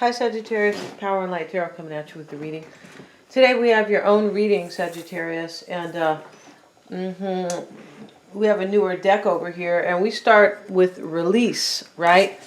Hi Sagittarius, it's Power and Light Tarot coming at you with the reading. Today we have your own reading, Sagittarius, and we have a newer deck over here, and we start with release, right?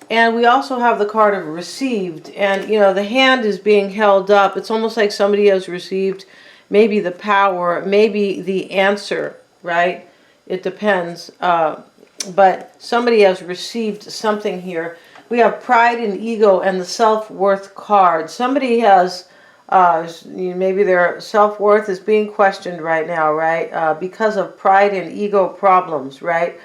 And we also have the card of received, and you know, the hand is being held up. It's almost like somebody has received maybe the power, maybe the answer, right? It depends, but somebody has received something here. We have pride and ego and the self-worth card. Somebody has, maybe their self-worth is being questioned right now, right? Because of pride and ego problems, right?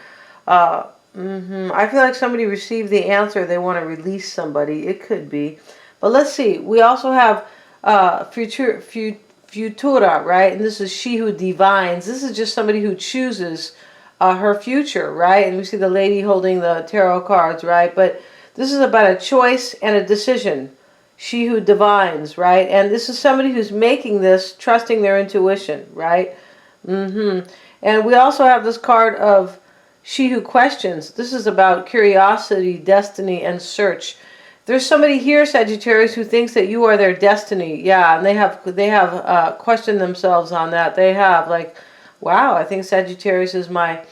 I feel like somebody received the answer. They want to release somebody. It could be. But let's see. We also have futura, right? And this is she who divines. This is just somebody who chooses her future, right? And we see the lady holding the tarot cards, right? But this is about a choice and a decision. She who divines, right? And this is somebody who's making this, trusting their intuition, right? And we also have this card of she who questions. This is about curiosity, destiny, and search. There's somebody here, Sagittarius, who thinks that you are their destiny. Yeah, and they have questioned themselves on that. They have like, wow, I think Sagittarius is my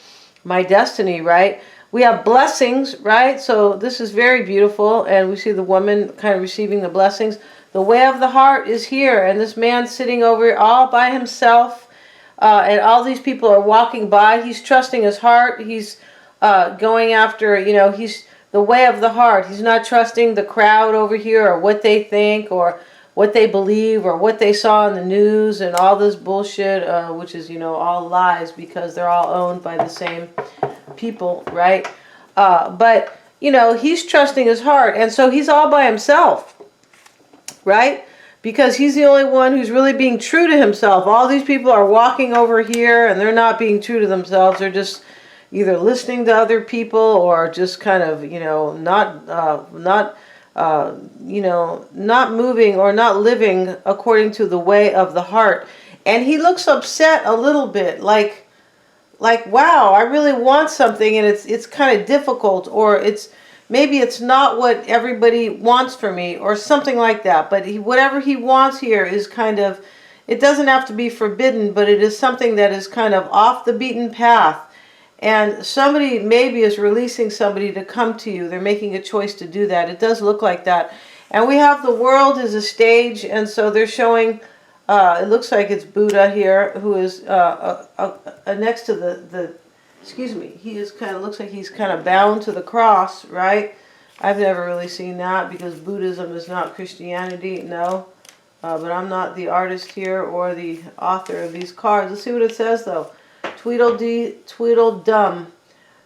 destiny, right? We have blessings, right? So this is very beautiful, and we see the woman kind of receiving the blessings. The way of the heart is here, and this man sitting over all by himself, and all these people are walking by. He's trusting his heart. He's going after, you know, he's the way of the heart. He's not trusting the crowd over here or what they think or what they believe or what they saw in the news and all this bullshit, which is, you know, all lies because they're all owned by the same people, right? But, you know, he's trusting his heart, and so he's all by himself, right? Because he's the only one who's really being true to himself. All these people are walking over here and they're not being true to themselves. They're just either listening to other people or just kind of, you know, not moving or not living according to the way of the heart. And he looks upset a little bit, like wow, I really want something and it's kind of difficult, or maybe it's not what everybody wants for me or something like that. But whatever he wants here is kind of, it doesn't have to be forbidden, but it is something that is kind of off the beaten path. And somebody maybe is releasing somebody to come to you. They're making a choice to do that. It does look like that. And we have the world as a stage, and so they're showing, it looks like it's Buddha here, who is next to the excuse me, he is kind of, looks like he's kind of bound to the cross, right? I've never really seen that because Buddhism is not Christianity, no. But I'm not the artist here or the author of these cards. Let's see what it says though. Tweedledee, Tweedledum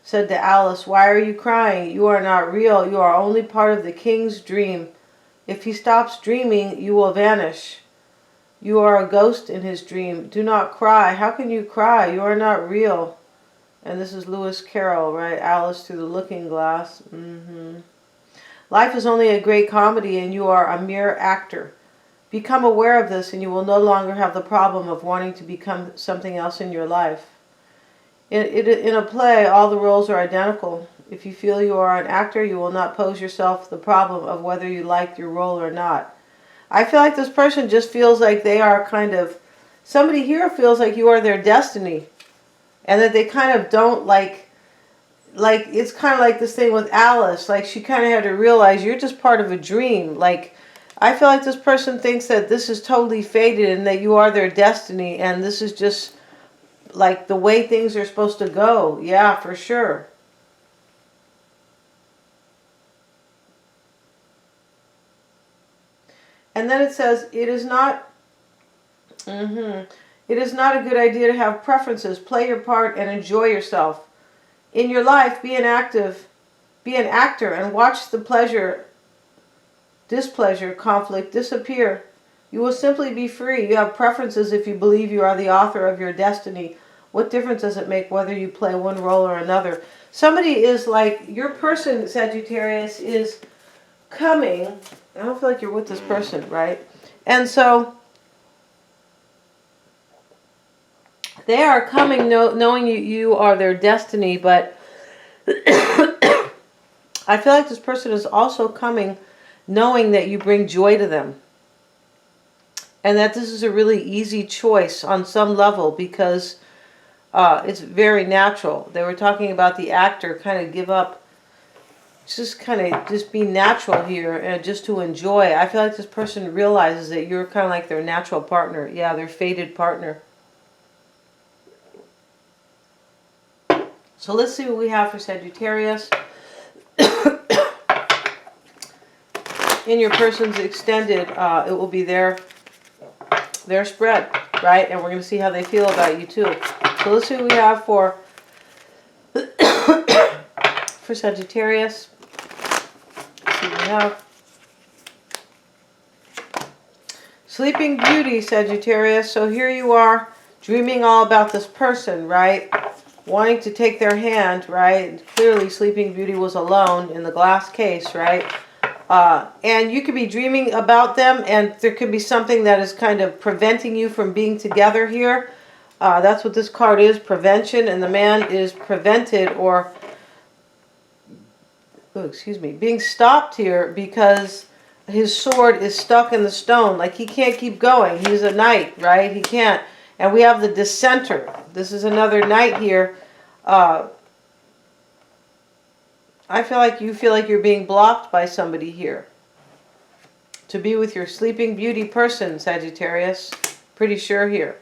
said to Alice, "Why are you crying? You are not real. You are only part of the king's dream. If he stops dreaming, you will vanish. You are a ghost in his dream. Do not cry. How can you cry? You are not real." And this is Lewis Carroll, right? Alice Through the Looking Glass. Life is only a great comedy and you are a mere actor. Become aware of this and you will no longer have the problem of wanting to become something else in your life. In a play, all the roles are identical. If you feel you are an actor, you will not pose yourself the problem of whether you like your role or not. I feel like this person just feels like they are kind of, somebody here feels like you are their destiny. And that they kind of don't like it's kind of like this thing with Alice. Like she kind of had to realize you're just part of a dream. Like I feel like this person thinks that this is totally fated and that you are their destiny. And this is just like the way things are supposed to go. Yeah, for sure. And then it says, it is not... It is not a good idea to have preferences. Play your part and enjoy yourself. In your life, be an actor and watch the pleasure, displeasure, conflict disappear. You will simply be free. You have preferences if you believe you are the author of your destiny. What difference does it make whether you play one role or another? Somebody is like, your person, Sagittarius, is coming. I don't feel like you're with this person, right? And so they are coming knowing you are their destiny, but I feel like this person is also coming knowing that you bring joy to them. And that this is a really easy choice on some level because it's very natural. They were talking about the actor kind of give up, just kind of just be natural here and just to enjoy. I feel like this person realizes that you're kind of like their natural partner. Yeah, their fated partner. So let's see what we have for Sagittarius. In your person's extended, it will be their spread, right? And we're going to see how they feel about you too. So let's see what we have for Sagittarius. Let's see what we have. Sleeping Beauty, Sagittarius. So here you are dreaming all about this person, right? Wanting to take their hand, right? Clearly Sleeping Beauty was alone in the glass case, right? And you could be dreaming about them, and there could be something that is kind of preventing you from being together here. That's what this card is, prevention, and the man is prevented or, being stopped here because his sword is stuck in the stone. Like he can't keep going. He's a knight, right? He can't. And we have the Dissenter. This is another knight here. I feel like you feel like you're being blocked by somebody here to be with your Sleeping Beauty person, Sagittarius. Pretty sure here.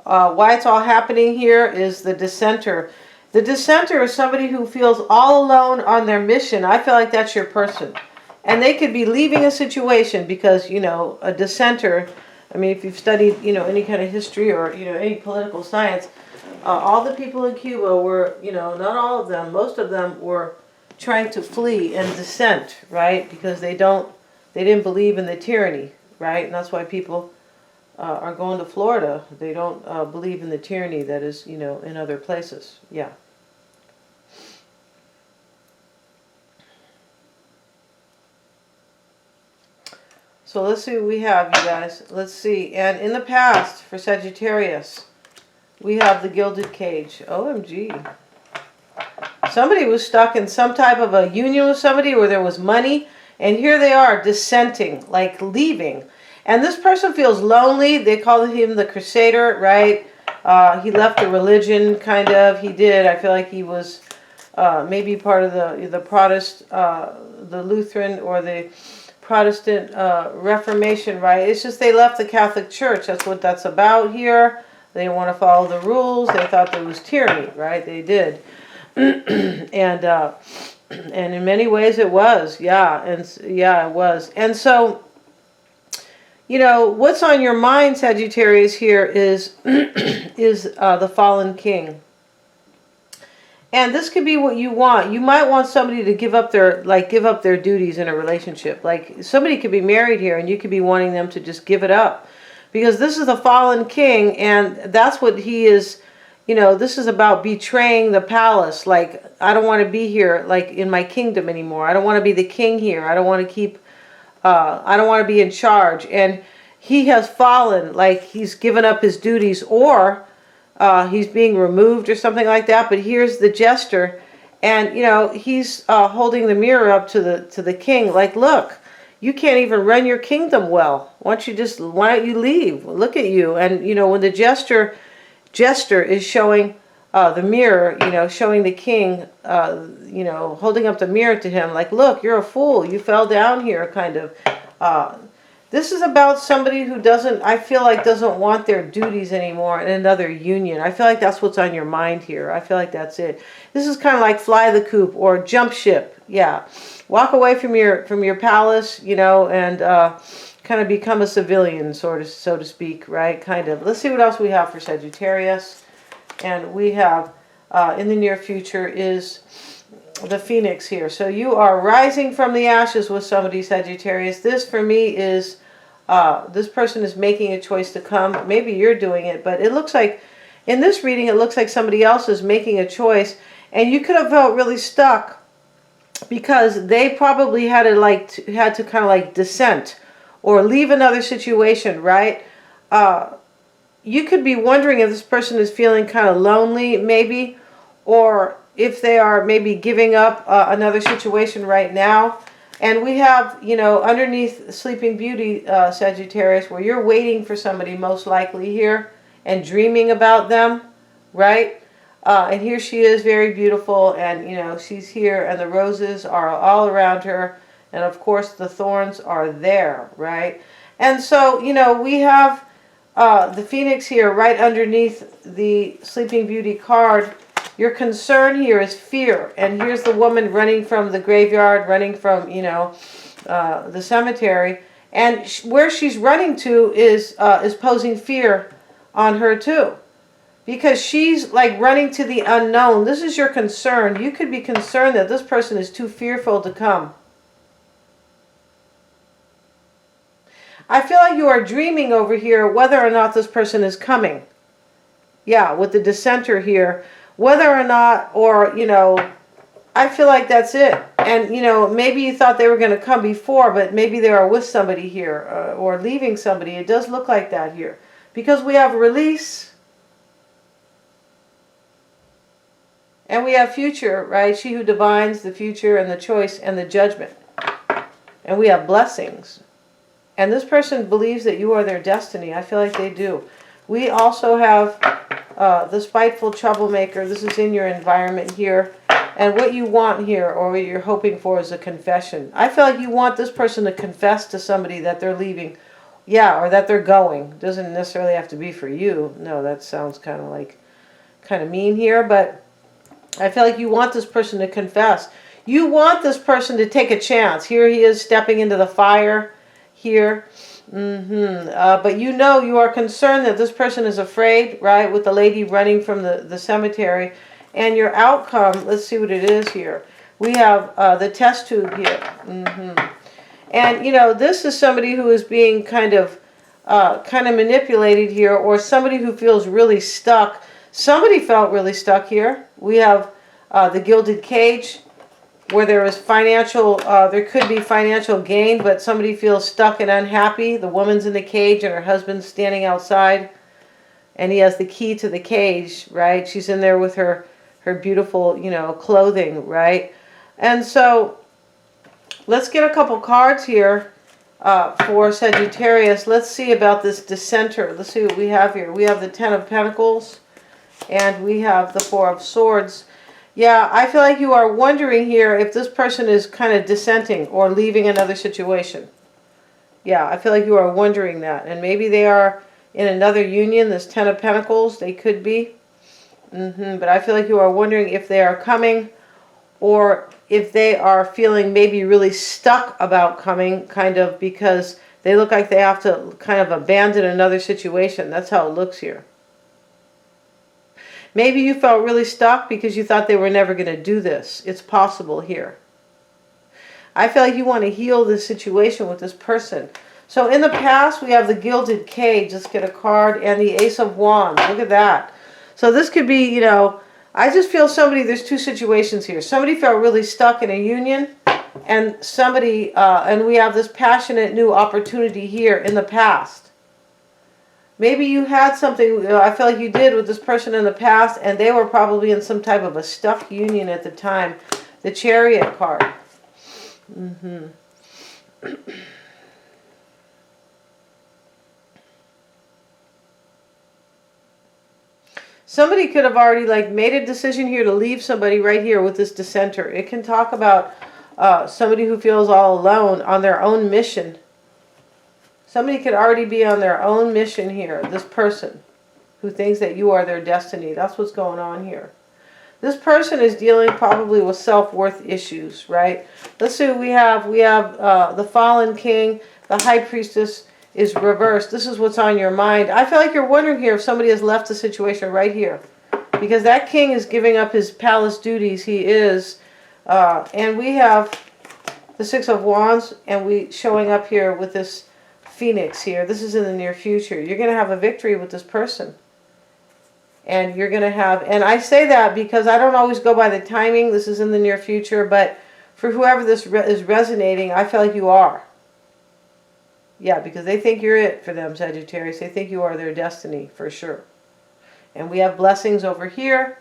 Why it's all happening here is the Dissenter. The Dissenter is somebody who feels all alone on their mission. I feel like that's your person. And they could be leaving a situation because, you know, a Dissenter, I mean, if you've studied, you know, any kind of history or, you know, any political science, all the people in Cuba were, you know, not all of them, most of them were trying to flee and dissent, right? Because they didn't believe in the tyranny, right? And that's why people are going to Florida. They don't believe in the tyranny that is, you know, in other places. Yeah. So let's see what we have, you guys. Let's see. And in the past, for Sagittarius, we have the Gilded Cage. OMG. Somebody was stuck in some type of a union with somebody where there was money. And here they are dissenting, like leaving. And this person feels lonely. They call him the Crusader, right? He left the religion, kind of. He did. I feel like he was maybe part of the Protestant, the Lutheran or the Protestant Reformation, right? It's just they left the Catholic Church. That's what that's about here. They didn't want to follow the rules. They thought there was tyranny, right? They did. And in many ways it was. Yeah, it was. And so, you know, what's on your mind, Sagittarius, here is the fallen king. And this could be what you want. You might want somebody to give up their duties in a relationship. Like somebody could be married here and you could be wanting them to just give it up. Because this is the fallen king, and that's what he is, you know, this is about betraying the palace. Like, I don't want to be here, like, in my kingdom anymore. I don't want to be the king here. I don't want to keep, I don't want to be in charge. And he has fallen, like, he's given up his duties, or he's being removed or something like that. But here's the jester, and, you know, he's holding the mirror up to the king, like, look. You can't even run your kingdom well. Why don't you leave? Look at you. And, you know, when the jester is showing the mirror, you know, showing the king, you know, holding up the mirror to him, like, look, you're a fool. You fell down here, kind of. This is about somebody who I feel like doesn't want their duties anymore in another union. I feel like that's what's on your mind here. I feel like that's it. This is kind of like fly the coop or jump ship. Yeah. Walk away from your palace, you know, and kind of become a civilian, so to speak, right? Kind of. Let's see what else we have for Sagittarius. And we have, in the near future, is the Phoenix here. So you are rising from the ashes with somebody, Sagittarius. This, for me, is, this person is making a choice to come. Maybe you're doing it, but it looks like, in this reading, it looks like somebody else is making a choice. And you could have felt really stuck because they probably had to kind of like dissent or leave another situation, right? You could be wondering if this person is feeling kind of lonely, maybe, or if they are maybe giving up another situation right now. And we have, you know, underneath Sleeping Beauty, Sagittarius, where you're waiting for somebody most likely here and dreaming about them, right? And here she is, very beautiful, and, you know, she's here, and the roses are all around her, and of course the thorns are there, right? And so, you know, we have the Phoenix here right underneath the Sleeping Beauty card. Your concern here is fear. And here's the woman running from the graveyard, running from, you know, the cemetery. And where she's running to is posing fear on her too. Because she's like running to the unknown. This is your concern. You could be concerned that this person is too fearful to come. I feel like you are dreaming over here whether or not this person is coming. Yeah, with the dissenter here. Whether or not, or, you know, I feel like that's it. And, you know, maybe you thought they were going to come before, but maybe they are with somebody here or leaving somebody. It does look like that here. Because we have release and we have future, right? She who divines the future and the choice and the judgment. And we have blessings. And this person believes that you are their destiny. I feel like they do. We also have the spiteful troublemaker. This is in your environment here. And what you want here, or what you're hoping for, is a confession. I feel like you want this person to confess to somebody that they're leaving. Yeah, or that they're going. Doesn't necessarily have to be for you. No, that sounds kind of mean here. But I feel like you want this person to confess. You want this person to take a chance. Here he is stepping into the fire here. But you know, you are concerned that this person is afraid, right? With the lady running from the cemetery. And your outcome, let's see what it is here. We have the test tube here. And, you know, this is somebody who is being kind of manipulated here, or somebody who feels really stuck. Somebody felt really stuck here. We have the gilded cage, where there is financial, there could be financial gain, but somebody feels stuck and unhappy. The woman's in the cage and her husband's standing outside, and he has the key to the cage, right? She's in there with her beautiful, you know, clothing, right? And so let's get a couple cards here for Sagittarius. Let's see about this dissenter. Let's see what we have here. We have the Ten of Pentacles, and we have the Four of Swords. Yeah, I feel like you are wondering here if this person is kind of dissenting or leaving another situation. Yeah, I feel like you are wondering that. And maybe they are in another union, this Ten of Pentacles. They could be. But I feel like you are wondering if they are coming, or if they are feeling maybe really stuck about coming, kind of, because they look like they have to kind of abandon another situation. That's how it looks here. Maybe you felt really stuck because you thought they were never going to do this. It's possible here. I feel like you want to heal this situation with this person. So in the past, we have the Gilded Cage. Let's get a card. And the Ace of Wands. Look at that. So this could be, you know, I just feel somebody, there's two situations here. Somebody felt really stuck in a union. And somebody, and we have this passionate new opportunity here in the past. Maybe you had something, I feel like you did with this person in the past, and they were probably in some type of a stuck union at the time. The Chariot card. Somebody could have already like made a decision here to leave somebody right here with this dissenter. It can talk about somebody who feels all alone on their own mission. Somebody could already be on their own mission here. This person who thinks that you are their destiny. That's what's going on here. This person is dealing probably with self-worth issues, right? Let's see what we have. We have the Fallen King. The High Priestess is reversed. This is what's on your mind. I feel like you're wondering here if somebody has left the situation right here. Because that king is giving up his palace duties. He is. And we have the Six of Wands. And we showing up here with this Phoenix here. This is in the near future. You're going to have a victory with this person. And you're going to have, and I say that because I don't always go by the timing. This is in the near future. But for whoever this is resonating, I feel like you are. Yeah, because they think you're it for them, Sagittarius. They think you are their destiny, for sure. And we have blessings over here.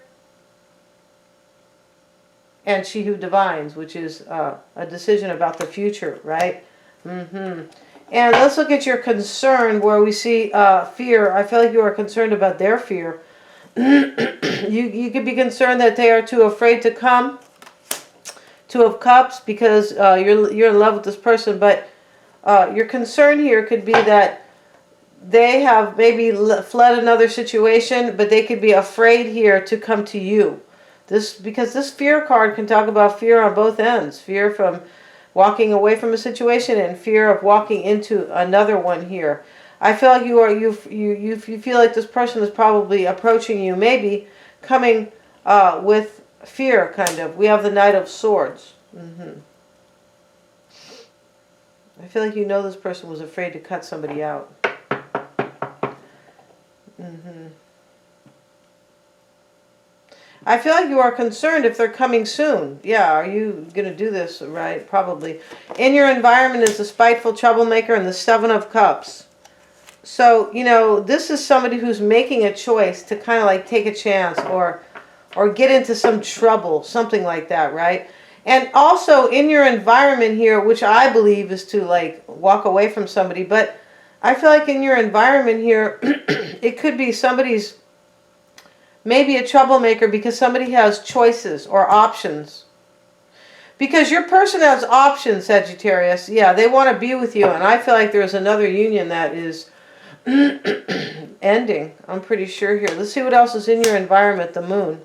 and she who divines, which is a decision about the future, right? And let's look at your concern, where we see fear. I feel like you are concerned about their fear. You could be concerned that they are too afraid to come. Two of Cups, because you're in love with this person, but your concern here could be that they have maybe fled another situation, but they could be afraid here to come to you. Because this fear card can talk about fear on both ends. Fear from walking away from a situation and fear of walking into another one here. I feel like you feel like this person is probably approaching you, maybe coming with fear, kind of. We have the Knight of Swords. I feel like you know this person was afraid to cut somebody out. I feel like you are concerned if they're coming soon. Yeah, are you going to do this, right? Probably. In your environment is the spiteful troublemaker and the Seven of Cups. So, you know, this is somebody who's making a choice to kind of like take a chance or get into some trouble, something like that, right? And also in your environment here, which I believe is to like walk away from somebody, but I feel like in your environment here, it could be somebody's maybe a troublemaker because somebody has choices or options. Because your person has options, Sagittarius. Yeah, they want to be with you. And I feel like there's another union that is ending. I'm pretty sure here. Let's see what else is in your environment. The Moon.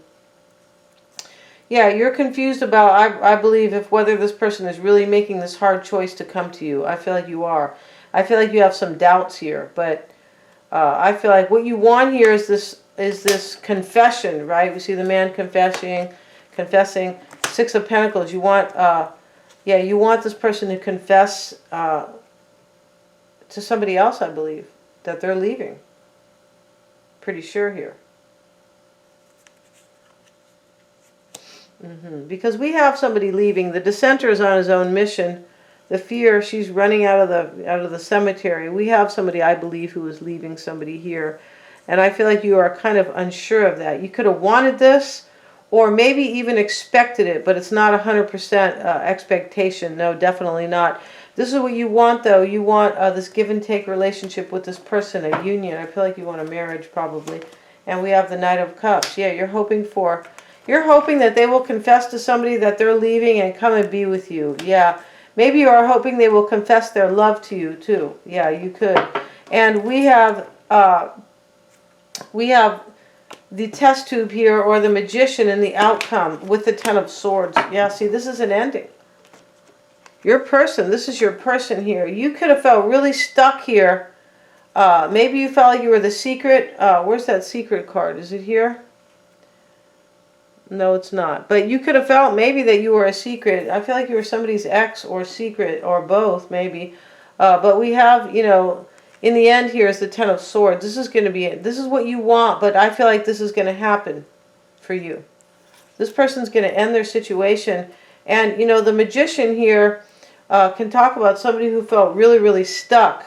Yeah, you're confused about, I believe, if whether this person is really making this hard choice to come to you. I feel like you are. I feel like you have some doubts here. But I feel like what you want here is this confession, right? We see the man confessing. Six of Pentacles. You want, you want this person to confess to somebody else, I believe, that they're leaving. Pretty sure here. Because we have somebody leaving. The Dissenter is on his own mission. The fear, she's running out of the cemetery. We have somebody, I believe, who is leaving somebody here. And I feel like you are kind of unsure of that. You could have wanted this, or maybe even expected it, but it's not 100% expectation. No, definitely not. This is what you want, though. You want this give and take relationship with this person, a union. I feel like you want a marriage, probably. And we have the Knight of Cups. Yeah, you're hoping that they will confess to somebody that they're leaving and come and be with you. Yeah, maybe you are hoping they will confess their love to you, too. Yeah, you could. And we have the test tube here, or the Magician, and the outcome with the Ten of Swords. Yeah, see, this is an ending. Your person, this is your person here. You could have felt really stuck here. Maybe you felt like you were the secret. Where's that secret card? Is it here? No, it's not. But you could have felt maybe that you were a secret. I feel like you were somebody's ex or secret, or both, maybe. But we have, you know, in the end here is the Ten of Swords. This is what you want, but I feel like this is going to happen for you. This person's going to end their situation. And, you know, the Magician here can talk about somebody who felt really, really stuck.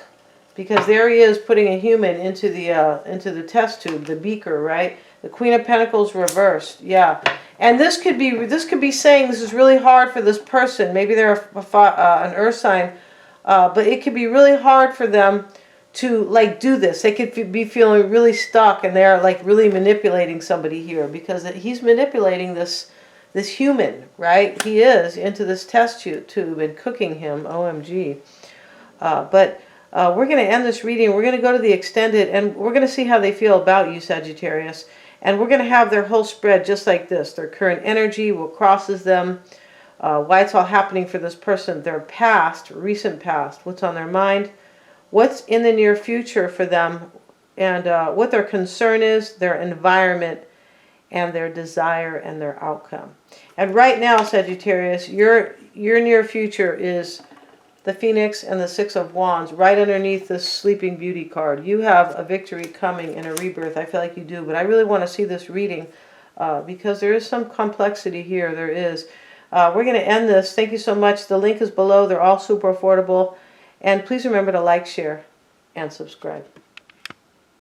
Because there he is putting a human into the test tube, the beaker, right? The Queen of Pentacles reversed. Yeah. And this could be saying this is really hard for this person. Maybe they're an earth sign. But it could be really hard for them to like do this. They could be feeling really stuck, and they're like really manipulating somebody here, because he's manipulating this human, right? He is into this test tube and cooking him. OMG. But we're going to end this reading. We're going to go to the extended, and we're going to see how they feel about you, Sagittarius. And we're going to have their whole spread just like this. Their current energy, what crosses them, why it's all happening for this person, their past, recent past, what's on their mind, what's in the near future for them, and what their concern is, their environment, and their desire and their outcome. And right now, Sagittarius, your near future is the Phoenix and the Six of Wands right underneath this Sleeping Beauty card. You have a victory coming and a rebirth. I feel like you do, but I really want to see this reading because there is some complexity here. There is. We're going to end this. Thank you so much. The link is below. They're all super affordable. And please remember to like, share, and subscribe.